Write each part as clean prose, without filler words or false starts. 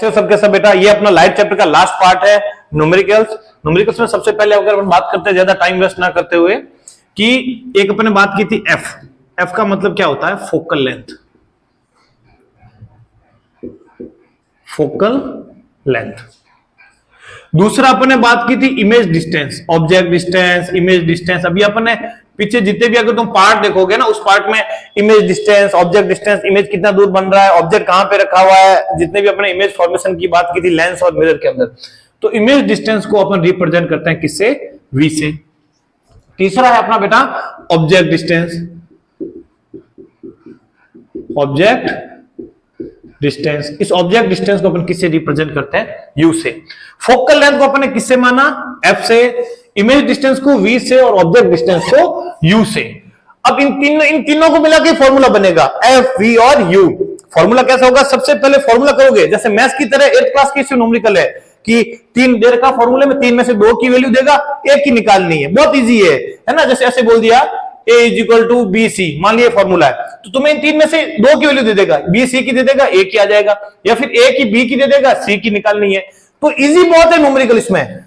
कैसे हो सबके सब बेटा? ये अपना लाइट चैप्टर का लास्ट पार्ट है, न्यूमेरिकल्स में सबसे पहले अगर अपन बात करते हैं ज्यादा टाइम वेस्ट ना करते हुए, कि एक अपन ने बात की थी एफ का मतलब क्या होता है? Focal length. Focal length. दूसरा अपन ने बात की थी image distance, object distance, image distance. अभी अपन ने पीछे जितने भी अगर तुम पार्ट देखोगे ना, उस पार्ट में image distance, object distance, image कितना दूर बन रहा है, ऑब्जेक्ट कहां पे रखा हुआ है, जितने भी अपने इमेज फॉर्मेशन की बात की थी लेंस और मिरर के अंदर, तो इमेज डिस्टेंस को अपन रिप्रेजेंट करते हैं किससे? वी से। तीसरा है अपना बेटा ऑब्जेक्ट डिस्टेंस, ऑब्जेक्ट डिस्टेंस। इस ऑब्जेक्ट डिस्टेंस को अपन किससे रिप्रेजेंट करते हैं? यू से। फोकल लेंथ को अपन ने किससे माना? एफ से। इमेज डिस्टेंस को वी से और ऑब्जेक्ट डिस्टेंस को यू से। अब इन तीनों को मिला के फॉर्मूला बनेगा एफ, वी और यू। फॉर्मूला कैसा होगा? सबसे पहले फॉर्मूला करोगे जैसे मैथ्स की तरह, 8th क्लास की न्यूमेरिकल है कि 3 दे रखा फॉर्मूले में, 3 में से 2 की वैल्यू देगा, एक की निकालनी है। बहुत इजी है ना? जैसे ऐसे बोल दिया A equal to B C, मान लिया फॉर्मूला है, तो तुम्हें इन 3 में से 2 की वैल्यू दे देगा, बी सी की दे देगा, ए की आ जाएगा, या फिर ए की बी की दे देगा, सी की निकालनी है। तो इजी बहुत है न्यूमेरिकल। इसमें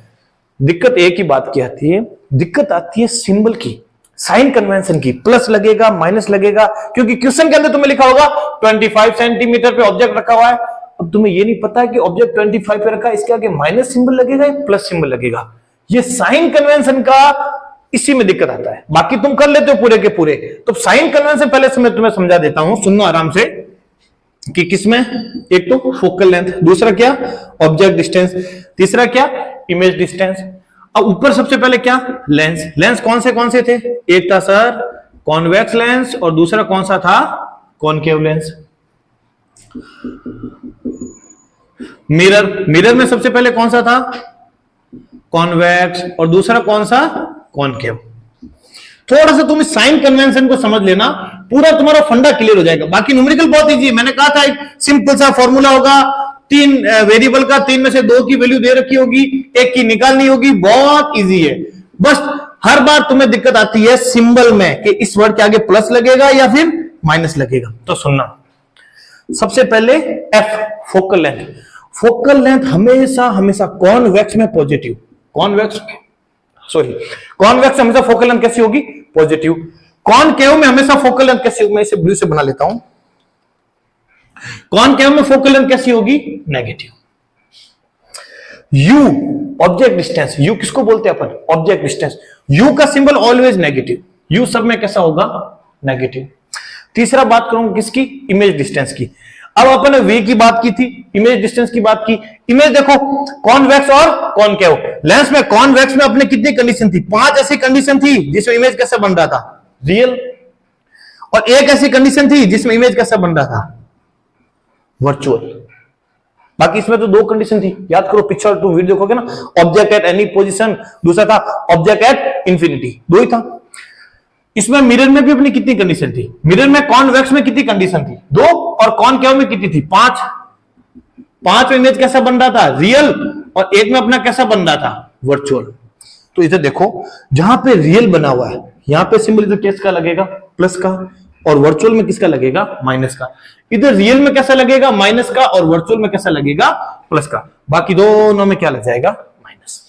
दिक्कत एक ही बात की आती है, दिक्कत आती है सिंबल की, साइन कन्वेंशन की। प्लस लगेगा, माइनस लगेगा, क्योंकि क्वेश्चन के अंदर तुम्हें लिखा होगा 25 सेंटीमीटर पे ऑब्जेक्ट रखा हुआ है। अब तुम्हें ये नहीं पता कि ऑब्जेक्ट 25 पे रखा है, इसके आगे माइनस सिंबल लगेगा या प्लस सिंबल लगेगा। ये साइन कन्वेंशन का इसी में दिक्कत आता है। बाकी तुम कर लेते हो पूरे के पूरे। तो साइन कन्वेंशन पहले से मैं तुम्हें समझा देता हूं, सुनना आराम से, कि किसमें? एक तो फोकल लेंथ, दूसरा क्या? ऑब्जेक्ट डिस्टेंस, तीसरा क्या? Image distance. अब ऊपर सबसे पहले क्या? लेंस। लेंस कौन से थे? एक था सर कॉन्वेक्स लेंस और दूसरा कौन सा था? Concave lens. मिरर में सबसे पहले कौन सा था? कॉन्वेक्स, और दूसरा कौन सा? कॉनकेव। थोड़ा सा तुम इस साइन कन्वेंशन को समझ लेना, पूरा तुम्हारा फंडा क्लियर हो जाएगा। बाकी न्यूमेरिकल बहुत इजी है। मैंने कहा था एक सिंपल सा फॉर्मूला होगा, 3 वेरिएबल का, 3 में से 2 की वैल्यू दे रखी होगी, एक की निकालनी होगी। बहुत इजी है। बस हर बार तुम्हें दिक्कत आती है सिंबल में कि इस वर्ड के आगे प्लस लगेगा या फिर माइनस लगेगा। तो सुनना, सबसे पहले F, focal length. Focal length हमेशा कॉन्वेक्स में पॉजिटिव, कॉन्वेक्स हमेशा फोकल लेंथ कैसी होगी? पॉजिटिव। कॉनकेव में हमेशा फोकल लेंथ कैसी होगी? मैं इसे ब्लू से बना लेता हूं। कॉनकेव में फोकल लेंथ कैसी होगी? Negative. U, object distance. U किसको बोलते हैं अपन? Object distance. यू का सिंबल ऑलवेज नेगेटिव। यू सब में कैसा होगा? नेगेटिव। तीसरा बात करूंगा किसकी? इमेज डिस्टेंस की। अब अपन ने वी की बात की थी, इमेज डिस्टेंस की बात की। इमेज देखो, कॉन्वेक्स और कॉनकेव। लेंस में कॉन्वेक्स में अपने कितनी कंडीशन थी? 5 ऐसी कंडीशन थी जिसमें इमेज कैसे बन रहा था? रियल। और एक ऐसी कंडीशन थी जिसमें इमेज कैसा बन रहा था? वर्चुअल। बाकी इसमें तो 2 कंडीशन थी, याद करो, पिक्चर 2 वीडियो देखोगे ना, ऑब्जेक्ट एट एनी पोजीशन, दूसरा था ऑब्जेक्ट एट इंफिनिटी। 2 ही था। इसमें मिरर में भी अपनी कितनी कंडीशन थी? मिरर में कॉन्वेक्स में कितनी कंडीशन थी? 2। और कॉनकेव में कितनी थी? 5। 5 में इमेज कैसा बन रहा था? रियल। और एक में अपना कैसा बन रहा था? वर्चुअल। तो इधर देखो, जहां पे रियल बना हुआ है, यहां पे सिंबल इधर किसका लगेगा? प्लस का। और वर्चुअल में किसका लगेगा? माइनस का। इधर रियल में कैसा लगेगा? माइनस का। और वर्चुअल में कैसा लगेगा? प्लस का। बाकी दोनों में क्या लग जाएगा? माइनस।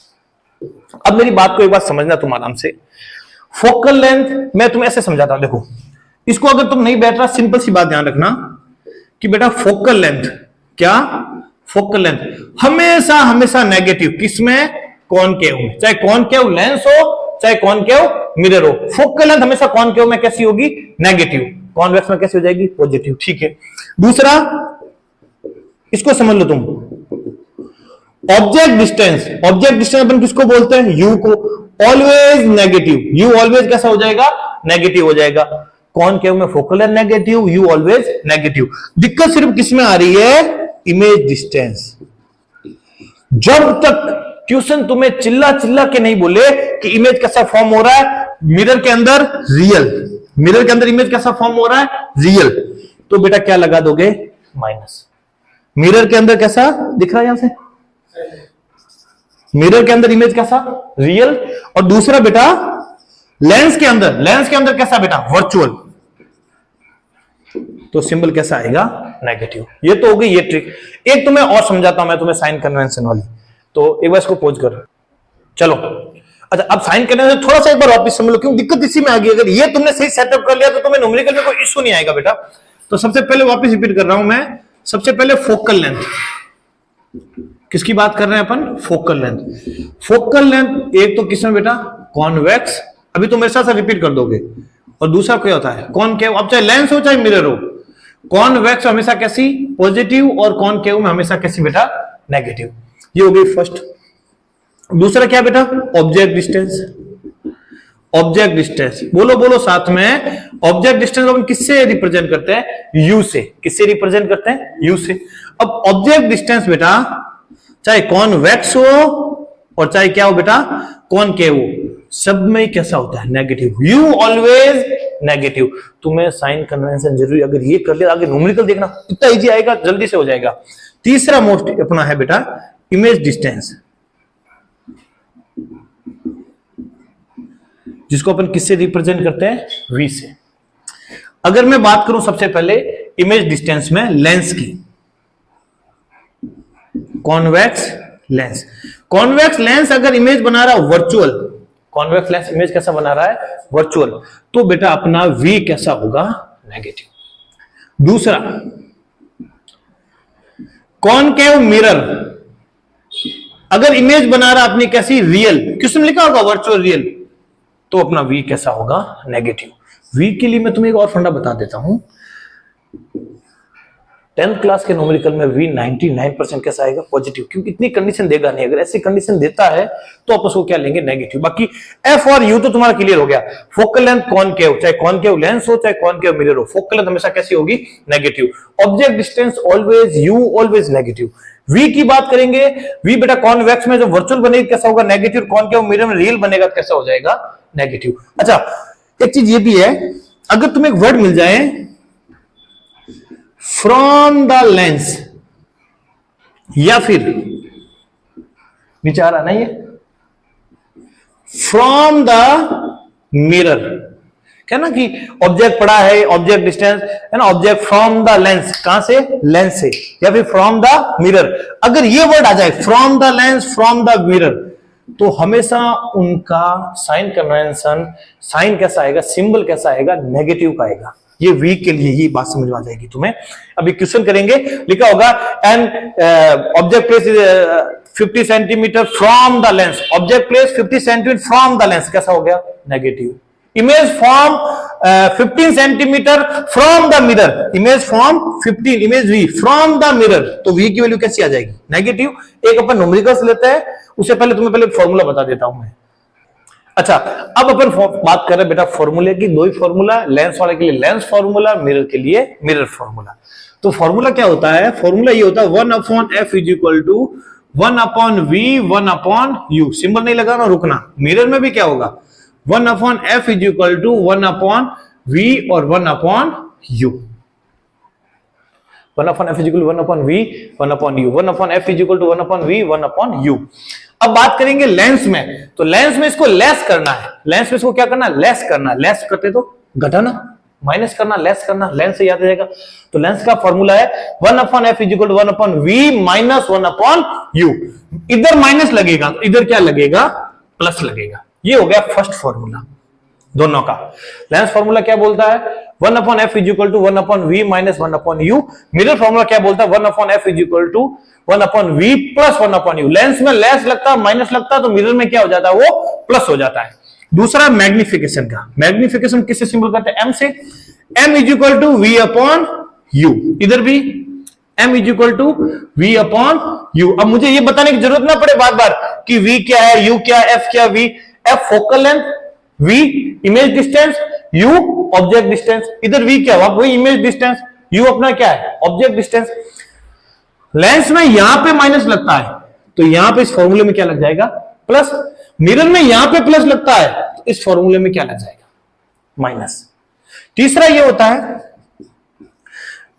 अब मेरी बात को एक बात समझना तुम आराम से। फोकल लेंथ मैं तुम्हें ऐसे समझाता हूं, देखो, इसको अगर तुम नहीं बैठ रहा, सिंपल सी बात ध्यान रखना कि बेटा फोकल लेंथ क्या? फोकल लेंथ हमेशा नेगेटिव। किसमें? कॉनकेव में। चाहे कॉनकेव लेंस हो, चाहे कॉनकेव मिरर हो, फोकल लेंथ हमेशा कॉनकेव में कैसी होगी? नेगेटिव। कॉन्वेक्स में कैसी हो जाएगी? पॉजिटिव। ठीक है। दूसरा, इसको समझ लो तुम, ऑब्जेक्ट डिस्टेंस। ऑब्जेक्ट डिस्टेंस अपन किसको बोलते हैं? यू को। Always negative. यू ऑलवेज कैसा हो जाएगा? नेगेटिव हो जाएगा। कॉनकेव में focal length negative, you always negative. दिक्कत सिर्फ किसमें आ रही है? Image distance. जब तक ट्यूशन तुम्हें चिल्ला के नहीं बोले कि इमेज कैसा फॉर्म हो रहा है मिरर के अंदर? रियल। मिरर के अंदर इमेज कैसा फॉर्म हो रहा है? रियल। तो बेटा क्या लगा दोगे? माइनस। मिरर के अंदर कैसा दिख रहा है? यहां से मिरर के अंदर इमेज कैसा? रियल। और दूसरा बेटा लेंस के अंदर कैसा बेटा? वर्चुअल। तो सिंबल कैसा आएगा? नेगेटिव। ये तो हो गई ये ट्रिक। एक तो मैं और समझाता हूं मैं तुम्हें साइन कन्वेंशन वाली, तो एक बार इसको पोज करो। चलो अच्छा, अब साइन कन्वेंशन थोड़ा सा एक बार वापस समझ लो, क्यों दिक्कत इसी में आ गई। अगर ये तुमने सही सेटअप कर लिया तो तुम्हें न्यूमेरिकल में कोई इश्यू नहीं आएगा बेटा। तो सबसे पहले वापस रिपीट कर रहा हूं मैं, सबसे पहले फोकल लेंथ। किसकी बात कर रहे हैं अपन? Focal length. फोकल लेंथ एक तो किसमें बेटा? कॉन्वेक्स, अभी तो मेरे साथ रिपीट कर दोगे। और दूसरा क्या होता है? कॉनकेव। अब चाहे लेंस हो चाहे मिरर हो, कॉन्वेक्स हमेशा कैसी? पॉजिटिव, और कॉनकेव में हमेशा कैसी बेटा? नेगेटिव। ये हो गई फर्स्ट। दूसरा क्या बेटा? Object distance. ऑब्जेक्ट डिस्टेंस बोलो बोलो साथ में। ऑब्जेक्ट डिस्टेंस अपन किससे रिप्रेजेंट करते हैं? यू से। किससे रिप्रेजेंट करते हैं? यू से। अब ऑब्जेक्ट डिस्टेंस बेटा चाहे कॉन्वेक्स हो और चाहे क्या हो बेटा? कॉनकेव हो, सब में कैसा होता है? नेगेटिव। You always negative. तुम्हें साइन कन्वेंशन जरूरी, अगर ये कर लिया आगे न्यूमेरिकल देखना इतना इजी आएगा, जल्दी से हो जाएगा। तीसरा मोस्ट अपना है बेटा इमेज डिस्टेंस, जिसको अपन किससे रिप्रेजेंट करते हैं? वी से। अगर मैं बात करूं सबसे पहले इमेज डिस्टेंस में लेंस की, कॉन्वेक्स लेंस। कॉन्वेक्स लेंस अगर इमेज बना रहा है वर्चुअल, कॉन्वेक्स लेंस इमेज कैसा बना रहा है? वर्चुअल, तो बेटा अपना वी कैसा होगा? नेगेटिव। दूसरा कॉनकेव मिरर अगर इमेज बना रहा अपनी कैसी? रियल, किसमें लिखा होगा? वर्चुअल रियल, तो अपना वी कैसा होगा? नेगेटिव। वी के लिए मैं तुम्हें एक और फंडा बता देता हूं। 10th क्लास के न्यूमेरिकल में वी 99% कैसा आएगा? पॉजिटिव, क्योंकि इतनी कंडीशन देगा नहीं। अगर ऐसी कंडीशन देता है तो आप उसको क्या लेंगे? नेगेटिव। बाकी एफ और यू तो तुम्हारा क्लियर हो गया। फोकल लेंथ कॉनकेव, चाहे कॉनकेव लेंस हो चाहे कॉनकेव मिरर हो, फोकल लेंथ हमेशा कैसी होगी? Negative. Object distance always u always negative. V की बात करेंगे, वी बेटा कॉन्वेक्स में जो वर्चुअल बनेगा कैसा होगा? नेगेटिव। कॉनकेव मिरर में रियल बनेगा कैसा हो जाएगा? नेगेटिव। अच्छा एक चीज ये भी है, अगर तुम्हें एक वर्ड मिल जाए फ्रॉम द लेंस, या फिर नीचे आ रहा ना ये फ्रॉम द मिरर, क्या ना कि ऑब्जेक्ट पड़ा है, ऑब्जेक्ट डिस्टेंस है ना, ऑब्जेक्ट फ्रॉम द लेंस, कहां से? लेंस से, या फिर फ्रॉम द मिरर। अगर ये वर्ड आ जाए from the lens, from the mirror, तो हमेशा उनका साइन कन्वेंशन, साइन कैसा आएगा? सिंबल कैसा आएगा? नेगेटिव का आएगा। ये वी के लिए ये बात समझ में आ जाएगी तुम्हें। अभी क्वेश्चन करेंगे, लिखा होगा and object place 50 centimetre from the lens, object place 50 centimetre from the lens, कैसा हो गया? Negative. Image form 15 centimetre from the mirror, image form 15, image v from the mirror, तो वी की वैल्यू कैसी आ जाएगी? नेगेटिव। एक अपन न्यूमेरिकल्स लेते हैं, उससे पहले तुम्हें पहले फॉर्मूला बता देता हूं मैं। अच्छा अब अपन बात कर रहे हैं बेटा फॉर्मूले की। दो ही फॉर्मूला, लेंस वाले के लिए लेंस फॉर्मूला, मिरर के लिए मिरर फॉर्मूला। तो फॉर्मूला क्या होता है? फॉर्मूला ये होता है 1/f is equal to 1/v 1/u। Symbol नहीं लगाना, रुकना। मिरर में भी क्या होगा? 1/f is equal to 1/v और 1/u। 1/f is equal to 1/v 1/u, 1/f is equal to 1/v 1/u। अब बात करेंगे लेंस में, तो लेंस में इसको लेस करना है। लेंस में इसको क्या करना? लेस करना। लेस करते तो घटाना, माइनस करना, लेस करना, लेंस से याद आ जाएगा। तो लेंस का फॉर्मूला है 1/f is equal to 1/v minus 1/u। इधर माइनस लगेगा, इधर क्या लगेगा? प्लस लगेगा। ये हो गया फर्स्ट फॉर्मूला दोनों का। लेंस फॉर्मूला क्या बोलता है? 1/f is equal to 1/v minus 1/u। Mirror formula क्या बोलता है? 1/f is equal to 1/v plus 1/u। Lens में लेस लगता है, माइनस लगता है, तो मिरर में क्या हो जाता है? वो प्लस हो जाता है। दूसरा मैग्निफिकेशन का, मैग्निफिकेशन किससे सिंबल करते हैं? m से। m is equal to v upon u, इधर भी m is equal to v upon u। अब मुझे ये बताने की जरूरत ना पड़े बार बार कि v क्या है, u क्या है, f क्या, v, f focal length, v image distance, u object distance. इधर v क्या है? वही इमेज डिस्टेंस, u अपना क्या है? Object distance. लेंस में यहां पे माइनस लगता है, तो यहां पे इस फॉर्मूले में क्या लग जाएगा? प्लस। मिरर में यहां पे प्लस लगता है, तो इस फॉर्मूले में क्या लग जाएगा? माइनस। तीसरा ये होता है,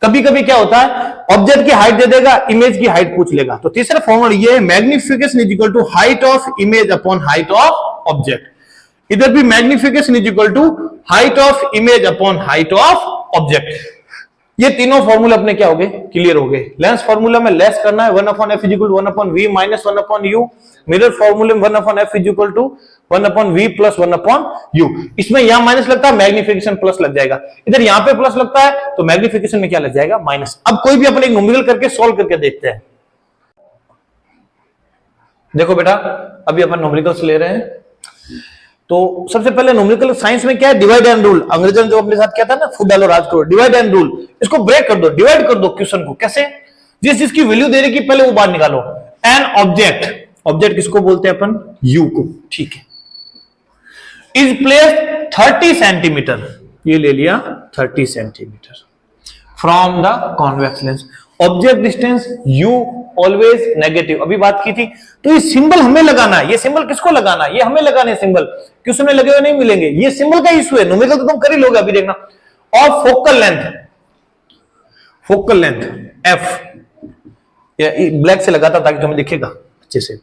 कभी कभी क्या होता है, ऑब्जेक्ट की हाइट दे देगा, इमेज की हाइट पूछ लेगा। तो तीसरा फॉर्मूला ये है, magnification is equal to height of image upon height of object. इधर भी magnification is equal to height of image upon height of object. ये तीनों फॉर्मूले अपने क्या हो गए, क्लियर हो गए। लेंस फॉर्मूला में लेस करना है 1/f = 1/v minus 1/u। Mirror फॉर्मूले में 1/f = 1/v प्लस 1/u। इसमें यहां माइनस लगता है, मैग्निफिकेशन प्लस लग जाएगा। इधर यहां पे प्लस लगता है तो मैग्निफिकेशन में क्या लग जाएगा, माइनस। अब कोई भी अपने न्यूमेरिकल करके सोल्व करके देखते हैं। देखो बेटा, अभी अपन न्यूमेरिकल्स ले रहे हैं। तो सबसे पहले न्यूमेरिकल साइंस में क्या है, डिवाइड एंड रूल। अंग्रेजों ने जो अपने साथ किया था ना, फूट डालो राज करो, डिवाइड एंड रूल। इसको ब्रेक कर दो, डिवाइड कर दो क्वेश्चन को। कैसे, जिस चीज की वैल्यू दे रही पहले वो बाहर निकालो। एन ऑब्जेक्ट, ऑब्जेक्ट किसको बोलते हैं अपन, यू को, ठीक है। इज प्लेस्ड 30 सेंटीमीटर, ये ले लिया 30 centimetre from the convex lens. Object distance you always negative, अभी बात की थी। तो ये सिंबल हमें लगाना है। ये सिंबल किसको लगाना है, ये हमें लगाने सिंबल, क्वेश्चन में लगे हुए नहीं मिलेंगे। ये सिंबल का इशू है, न्यूमेरिकल तो तुम कर ही लोगे, अभी देखना। और focal length, focal length F, black से लगाता ताकि तुम्हें दिखेगा अच्छे से,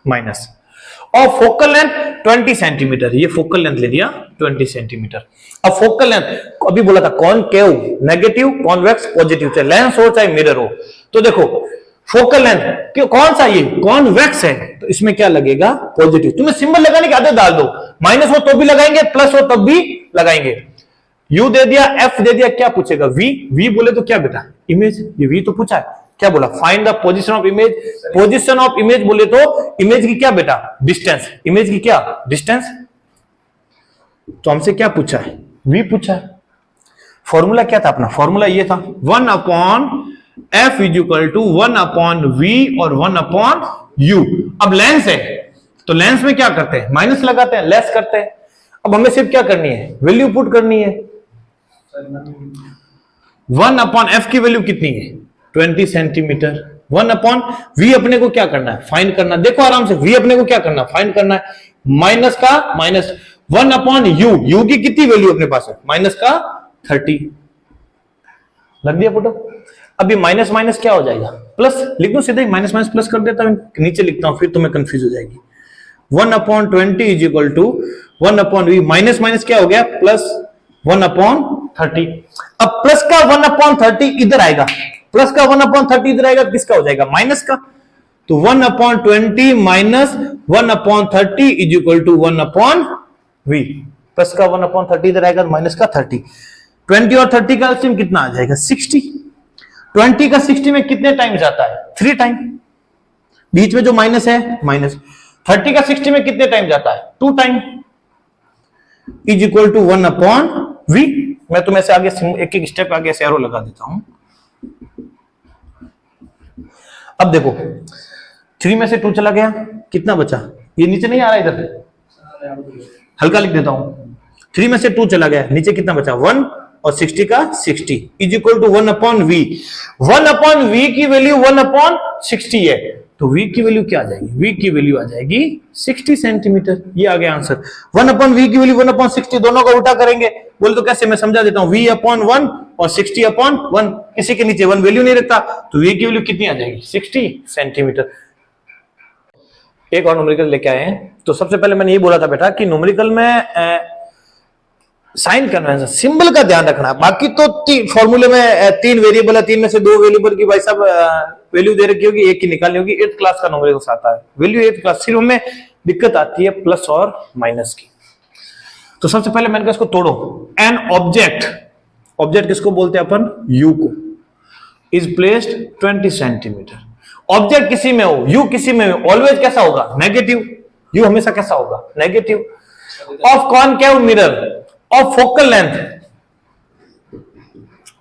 माइनस। और फोकल लेंथ 20 सेंटीमीटर, ये फोकल लेंथ ले लिया 20 सेंटीमीटर। अब फोकल लेंथ अभी बोला था कॉनकेव नेगेटिव, कॉन्वेक्स पॉजिटिव, चाहे लेंस हो चाहे मिरर हो। तो देखो फोकल लेंथ कौन सा, ये कॉन्वेक्स है, तो इसमें क्या लगेगा, पॉजिटिव। तुम्हें सिंबल लगाने की आदत डाल दो, माइनस हो तो भी लगाएंगे, प्लस हो तब भी लगाएंगे। यू दे दिया, एफ दे दिया, क्या पूछेगा, वी। वी बोले तो क्या बेटा, इमेज, ये वी तो पूछा है। क्या बोला, find the position of image. Position of image बोले तो इमेज की क्या बेटा, डिस्टेंस। इमेज की क्या, डिस्टेंस। तो हमसे क्या पूछा है, वी पूछा है। फॉर्मूला क्या था अपना, फॉर्मूला ये था 1/f = 1/v और 1/u। अब लेंस है तो लेंस में क्या करते हैं, माइनस लगाते हैं, लेस करते हैं। अब हमें सिर्फ क्या करनी है, वैल्यू पुट करनी है। 1/f की वैल्यू कितनी है, 20 सेंटीमीटर। 1/v अपने को क्या करना है, फाइंड करना। देखो आराम से, v अपने को क्या करना है, फाइंड करना है। माइनस का माइनस 1/u, u की कितनी वैल्यू अपने पास है, माइनस का 30। लग दिया फोटो। अभी माइनस माइनस क्या हो जाएगा, प्लस। लिख दो सीधे, माइनस माइनस प्लस कर देता हूं, नीचे लिखता हूं, फिर तुम्हें कंफ्यूज हो जाएगी। 1/20 = 1/v, माइनस माइनस क्या हो गया, प्लस 1/30। अब प्लस का 1/30 इधर आएगा, प्लस का 1/30 इधर आएगा, किसका हो जाएगा, माइनस का। तो 1/20 माइनस 1/30 = 1/v। प्लस का 1/30 इधर आएगा, माइनस का 30। 20 और 30 का एलसीएम कितना आ जाएगा, 60। 20 का 60 में कितने टाइम जाता है, 3 टाइम। बीच में जो माइनस है, माइनस। 30 का 60 में कितने टाइम जाता है, 2 टाइम। = 1/v। मैं तुम्हें से आगे एक एक स्टेप आगे एरो लगा देता हूं। अब देखो 3 में से 2 चला गया, कितना बचा, ये नीचे नहीं आ रहा, इधर हल्का लिख देता हूं। 3 में से 2 चला गया, नीचे कितना बचा, 1 और 60 का 60 = 1/v। 1/v की वैल्यू 1/60 है, तो v की वैल्यू क्या आ जाएगी, v की वैल्यू आ जाएगी 60 सेंटीमीटर। ये आ गया आंसर। 1/v की वैल्यू 1/60, दोनों का उल्टा करेंगे। बोले तो कैसे, मैं समझा देता हूं। v/1 और 60/1, किसी के नीचे 1 वैल्यू नहीं रखता, तो v की वैल्यू कितनी आ जाएगी, 60 सेंटीमीटर। एक और न्यूमेरिकल लेके आए हैं। तो सबसे पहले मैंने ये बोला था बेटा कि न्यूमेरिकल में साइन कन्वेंशन, सिंबल का ध्यान रखना। बाकी तो फॉर्मूले में 3 वेरिएबल है, 3 में से 2 वेरिएबल की भाई साहब वैल्यू दे रखी होगी, एक की निकालनी होगी। 8th क्लास का न्यूमेरिकल आता है, वैल्यू 8th क्लास। सिर्फ हमें दिक्कत आती है प्लस और माइनस की। तो सबसे पहले मैंने कहा इसको तोड़ो। एन ऑब्जेक्ट, ऑब्जेक्ट किसको बोलते हैं अपन, यू को, इज प्लेस्ड 20 सेंटीमीटर। ऑब्जेक्ट किसी में हो, यू किसी में हो, ऑलवेज कैसा होगा, नेगेटिव। यू हमेशा कैसा होगा, negative. Of concave mirror, of focal length,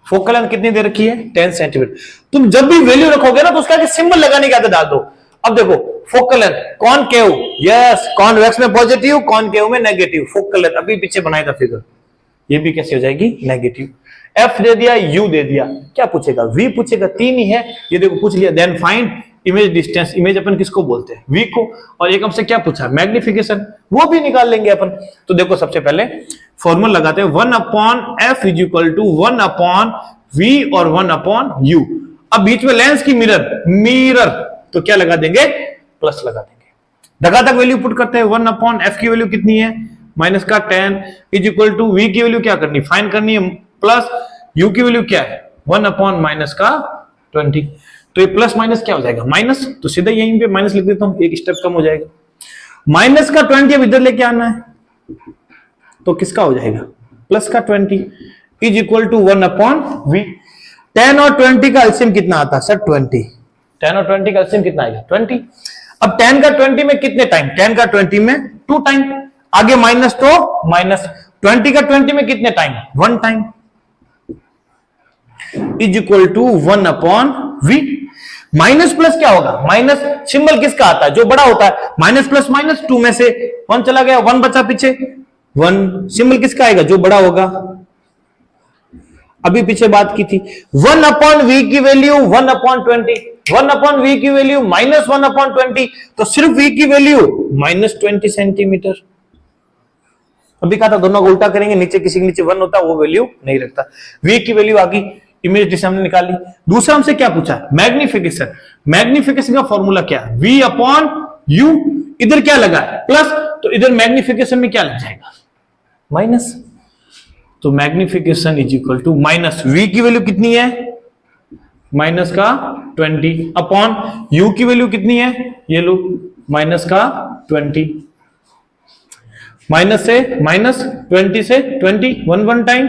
focal length कितनी दे रखी है, 10 सेंटीमीटर। तुम जब भी वैल्यू रखोगे ना तो उसका सिंबल लगाने की आदत डाल दो। अब देखो focal length, concave, yes, convex में पॉजिटिव, कॉनकेव में नेगेटिव। फोकल लेंथ अभी पीछे बनाया था फिगर, ये भी कैसे हो जाएगी, नेगेटिव। एफ दे दिया, यू दे दिया, क्या पूछेगा, वी पूछेगा, 3 ही है, ये देखो पूछ लिया। Then find image distance, image अपन किसको बोलते हैं, वी को। और एक हमसे क्या पूछा, मैग्निफिकेशन, वो भी निकाल लेंगे अपन। तो देखो सबसे पहले फॉर्मूला लगाते हैं, 1/f = 1/v और 1/u। अब बीच में लेंस की मिरर, मिरर, तो क्या लगा देंगे, प्लस लगा देंगे। धगाधक वैल्यू पुट करते हैं। 1/f की वैल्यू कितनी है, माइनस का 10 = v की वैल्यू क्या करनी, फाइंड करनी है, प्लस u की वैल्यू क्या है, 1 अपॉन माइनस का 20। तो ये प्लस माइनस क्या हो जाएगा, माइनस। तो सीधा यहीं पे माइनस लिख देता हूं, एक स्टेप कम हो जाएगा। माइनस का 20 अब इधर लेके आना है, तो किसका हो जाएगा, प्लस का 20 is equal to 1 upon v. 10 और 20 का एलसीएम कितना आता है सर, 20। 10 और 20 का एलसीएम कितना आएगा, 20। अब 10 का 20 में कितने टाइम, 10 का 20 में 2 टाइम, आगे माइनस तो माइनस, 20 का 20 में कितने time, 1 time, is equal to 1 upon v. Minus plus क्या होगा, माइनस सिंबल किसका आता है, जो बड़ा होता है, माइनस प्लस माइनस, 2 में से 1 चला गया, 1 बचा पीछे, 1 सिंबल किसका आएगा, जो बड़ा होगा। अभी पीछे बात की थी 1 अपॉन वी की वैल्यू 1 अपॉन 20, 1 अपॉन वी की वैल्यू माइनस 1 अपॉन 20, तो सिर्फ वी की वैल्यू माइनस 20 सेंटीमीटर। अभी कहा था दोनों को उल्टा करेंगे, नीचे किसी के नीचे 1 होता है वो वैल्यू नहीं रखता। वी की वैल्यू आ गई, इमेज डिस्टेंस हमने निकाली। दूसरा हमसे क्या पूछा, मैग्निफिकेशन। मैग्निफिकेशन का फॉर्मूला क्या है, वी अपॉन यू, इधर क्या लगा है प्लस, तो इधर मैग्निफिकेशन में क्या लग जाएगा, माइनस। तो magnification is equal to minus, v की वैल्यू कितनी है, माइनस का 20 अपॉन यू की वैल्यू कितनी है, ये लो माइनस का 20, माइनस से माइनस, 20 से 20, 1 टाइम,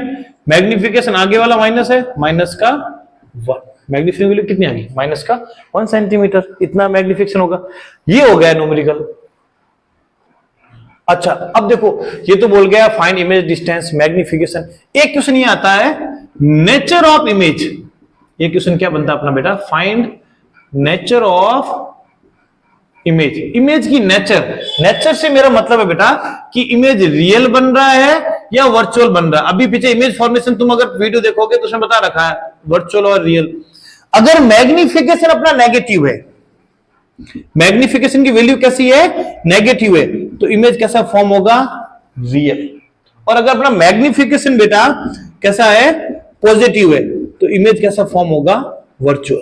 मैग्निफिकेशन आगे वाला माइनस है, माइनस का 1, मैग्निफिकेशन वैल्यू कितनी आ गई, माइनस का 1 सेंटीमीटर, इतना मैग्निफिकेशन होगा। ये हो गया न्यूमेरिकल। अच्छा अब देखो, ये तो बोल गया फाइंड इमेज डिस्टेंस, मैग्निफिकेशन। एक क्वेश्चन ये आता है नेचर ऑफ इमेज। ये क्वेश्चन क्या बनता है अपना बेटा, find nature of image. Image की नेचर, नेचर से मेरा मतलब है बेटा कि इमेज रियल बन रहा है या वर्चुअल बन रहा है। अभी पीछे इमेज फॉर्मेशन तुम अगर वीडियो देखोगे तो उसमें बता रखा है वर्चुअल और रियल। अगर मैग्निफिकेशन अपना नेगेटिव है, मैग्निफिकेशन की वैल्यू कैसी है, नेगेटिव है, तो इमेज कैसा फॉर्म होगा, रियल। और अगर अपना मैग्निफिकेशन बेटा कैसा है, पॉजिटिव है, तो इमेज कैसा फॉर्म होगा, वर्चुअल।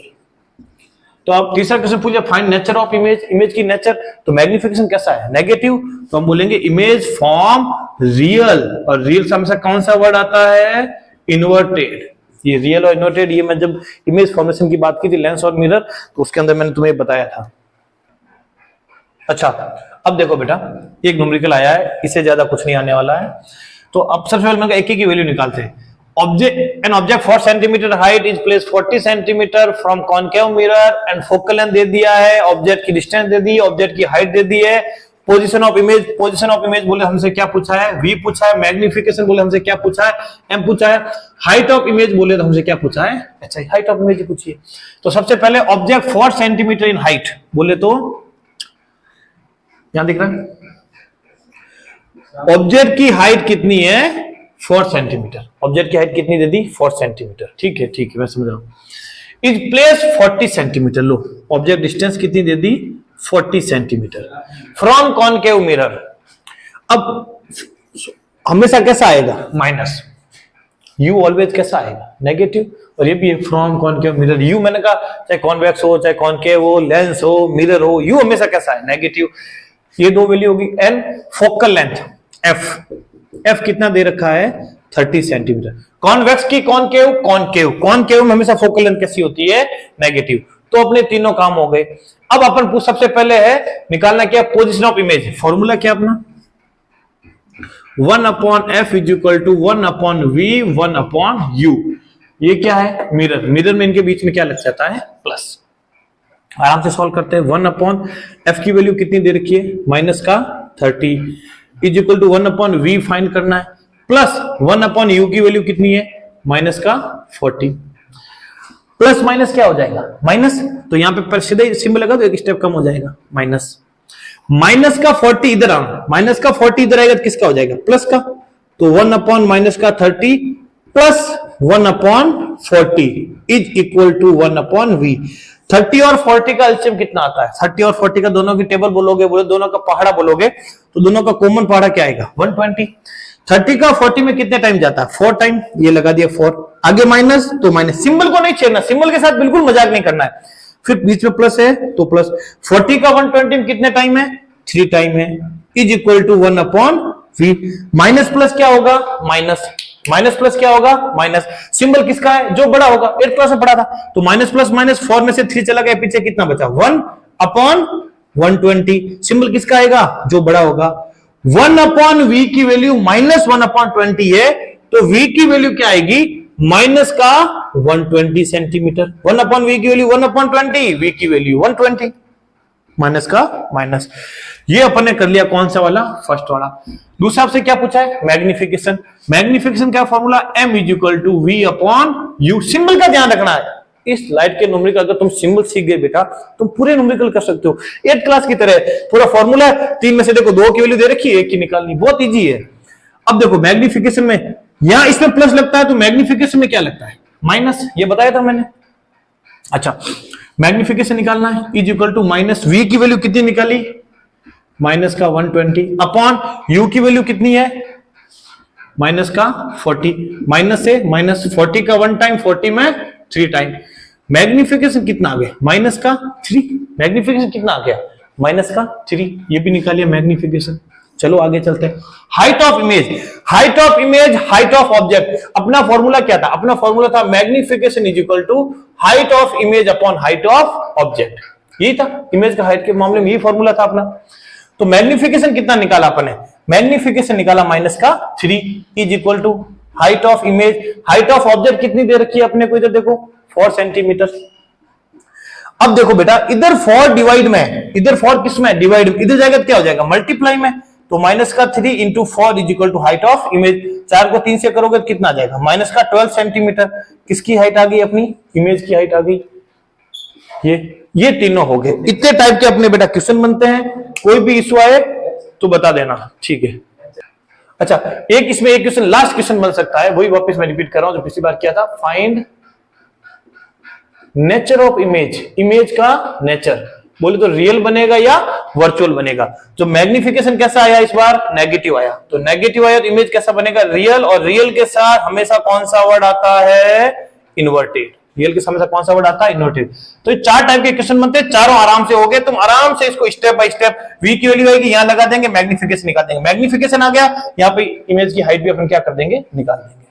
तो आप तीसरा क्वेश्चन पूछे find nature of image, image की नेचर, तो मैग्निफिकेशन कैसा है, नेगेटिव, तो हम बोलेंगे इमेज फॉर्म रियल। और रियल से हमेशा कौन सा वर्ड आता है, इन्वर्टेड। ये रियल और इन्वर्टेड, ये मैं जब इमेज फॉर्मेशन की बात की थी लेंस और मिरर, तो उसके अंदर मैंने तुम्हें बताया था। अच्छा अब देखो बेटा, एक न्यूमेरिकल आया है, इससे ज्यादा कुछ नहीं आने वाला है। तो अब सबसे पहले मैं एक की वैल्यू निकालते हैं। Object, an object 4 cm height is placed 40 cm from concave mirror and focal length दे दिया है, ऑब्जेक्ट की डिस्टेंस दे दी, ऑब्जेक्ट की हाइट दे दी है। Position of image, position of image बोले हमसे क्या पूछा है, v पूछा है। मैग्निफिकेशन बोले हमसे क्या पूछा है, m पूछा है। हाइट ऑफ इमेज बोले तो हमसे क्या पूछा है, अच्छा हाइट ऑफ इमेज पूछिए। तो सबसे पहले ऑब्जेक्ट 4 सेंटीमीटर इन हाइट बोले तो यहां दिख रहा है, ऑब्जेक्ट की हाइट कितनी है, 4 सेंटीमीटर। ऑब्जेक्ट की हाइट कितनी दे दी, 4 सेंटीमीटर। ठीक है ठीक है, मैं समझ रहा हूं। Is place 40 centimetre, low object distance कितनी दे दी, 40 सेंटीमीटर फ्रॉम कॉनकेव मिरर। अब हमेशा कैसा आएगा, माइनस। यू ऑलवेज कैसा आएगा, नेगेटिव। और ये भी है फ्रॉम कॉनकेव मिरर। यू मैंने कहा चाहे कॉन्वेक्स हो, चाहे कॉनकेव हो, लेंस हो, मिरर हो, यू हमेशा कैसा है, नेगेटिव। ये दो वैल्यू होगी। An focal length f, f कितना दे रखा है, 30 सेंटीमीटर। कॉन्वेक्स की कॉनकेव, कॉनकेव, कॉनकेव में हमेशा फोकल लेंथ कैसी होती है, नेगेटिव। तो अपने तीनों काम हो गए। अब अपन सबसे पहले है निकालना क्या, पोजीशन ऑफ इमेज। फॉर्मूला क्या अपना, 1 upon f is equal to 1 upon v 1 upon u. ये क्या है, मिरर। मिरर में इनके बीच में क्या लग जाता है, प्लस। आराम से सॉल्व करते हैं। 1 अपॉन एफ की वैल्यू कितनी दे रखी है, माइनस का 30 is equal to 1 upon v find करना है, प्लस 1 अपॉन यू की वैल्यू कितनी है, माइनस का 40। प्लस माइनस क्या हो जाएगा, माइनस। तो यहां पे सीधे सिंबल लगा तो एक स्टेप कम हो जाएगा, माइनस। माइनस का 40 इधर आना, माइनस का 40 इधर आएगा तो किसका हो जाएगा, प्लस का। तो 1 अपॉन माइनस का 30 plus 1 upon 40 is equal to 1 upon v. 30 और 40 का एलसीएम कितना आता है, 30 और 40 का दोनों की टेबल बोलोगे, बोले दोनों का पहाड़ा बोलोगे, तो दोनों का कॉमन पहाड़ा क्या आएगा, 120। 30 का 40 में कितने टाइम जाता है, 4 टाइम। ये लगा दिया 4, आगे माइनस तो माइनस। सिंबल को नहीं छेड़ना, सिंबल के साथ बिल्कुल मजाक नहीं करना है। फिर बीच में प्लस है तो प्लस। 40 का 120 में कितने टाइम है, 3 टाइम है, is equal to 1 upon v. Minus plus क्या होगा, माइनस। माइनस प्लस क्या होगा, माइनस। सिंबल किसका है, जो बड़ा होगा, 8th क्लास में पढ़ा था। तो माइनस प्लस माइनस, 4 में से 3 चला गया, पीछे कितना बचा, 1/120। सिंबल किसका आएगा, जो बड़ा होगा। 1/v की वैल्यू -1/20 है, तो v की वैल्यू क्या आएगी, माइनस का 120 सेंटीमीटर। 1/v की वैल्यू 1/20, v की वैल्यू 120, माइनस का माइनस। ये अपन ने कर लिया कौन सा वाला, फर्स्ट वाला। दूसरा आपसे क्या पूछा है, मैग्निफिकेशन। मैग्निफिकेशन क्या फॉर्मूला, m = v/u। सिंबल का ध्यान रखना है। इस स्लाइड के न्यूमेरिकल अगर तुम सिंबल सीख गए बेटा, तुम पूरे न्यूमेरिकल कर सकते हो 8th क्लास की तरह। पूरा फॉर्मूला है, 3 में से देखो 2 की वैल्यू दे रखी है, 1 की निकालनी, बहुत इजी है। अब देखो मैग्निफिकेशन में यहां इसमें प्लस लगता है, तो मैग्निफिकेशन में क्या लगता है, माइनस। ये बताया था मैंने। अच्छा, मैग्निफिकेशन निकालना है, = -v की वैल्यू कितनी निकाली, माइनस का 120 अपॉन u की वैल्यू कितनी है, माइनस का 40। माइनस से -40 का 1 टाइम, 40 में 3 टाइम। मैग्निफिकेशन कितना आ गया, माइनस का 3। मैग्निफिकेशन कितना आ गया, माइनस का 3। ये भी निकालिए मैग्निफिकेशन। चलो आगे चलते हैं। Height of image, height of image, height of object. अपना फॉर्मूला क्या था, अपना फॉर्मूला था magnification = height of image upon height of object. यही था इमेज का हाइट के मामले में, यही फॉर्मूला था अपना। तो मैग्निफिकेशन कितना निकाला अपन ने, मैग्निफिकेशन निकाला माइनस का 3 = height of image. Height of object कितनी दे रखी है अपने को, इधर देखो 4 सेंटीमीटर। अब देखो बेटा, इधर 4 डिवाइड में, इधर 4 किस में, डिवाइड में, इधर जाएगा क्या हो जाएगा, मल्टीप्लाई में। तो माइनस का 3 × 4 = हाइट ऑफ इमेज। 4 को 3 से करोगे तो कितना आ जाएगा, माइनस का 12 सेंटीमीटर। किसकी हाइट आ गई, अपनी इमेज की हाइट आ गई। ये तीनों हो गए। इतने टाइप के अपने बेटा क्वेश्चन बनते हैं। कोई भी इशू आए तो बता देना, ठीक है। अच्छा, एक इसमें एक क्वेश्चन, लास्ट क्वेश्चन बन सकता है, वही वापस मैं रिपीट कर रहा हूं जो पिछली बार किया था। Find nature of image. Image का नेचर बोले तो रियल बनेगा या वर्चुअल बनेगा। जो मैग्निफिकेशन कैसा आया इस बार, नेगेटिव आया। तो नेगेटिव आया तो इमेज कैसा बनेगा, रियल। और रियल के साथ हमेशा कौन सा वर्ड आता है, इन्वर्टेड। रियल के साथ हमेशा कौन सा वर्ड आता है, इन्वर्टेड। तो ये 4 टाइप के क्वेश्चन बनते हैं, चारों आराम से हो गए। तुम आराम से इसको स्टेप बाय स्टेप, v की वैल्यू आएगी, यहां लगा देंगे, मैग्निफिकेशन निकाल देंगे। मैग्निफिकेशन आ गया, यहाँ पे इमेज की हाइट भी अपन क्या कर देंगे, निकाल देंगे।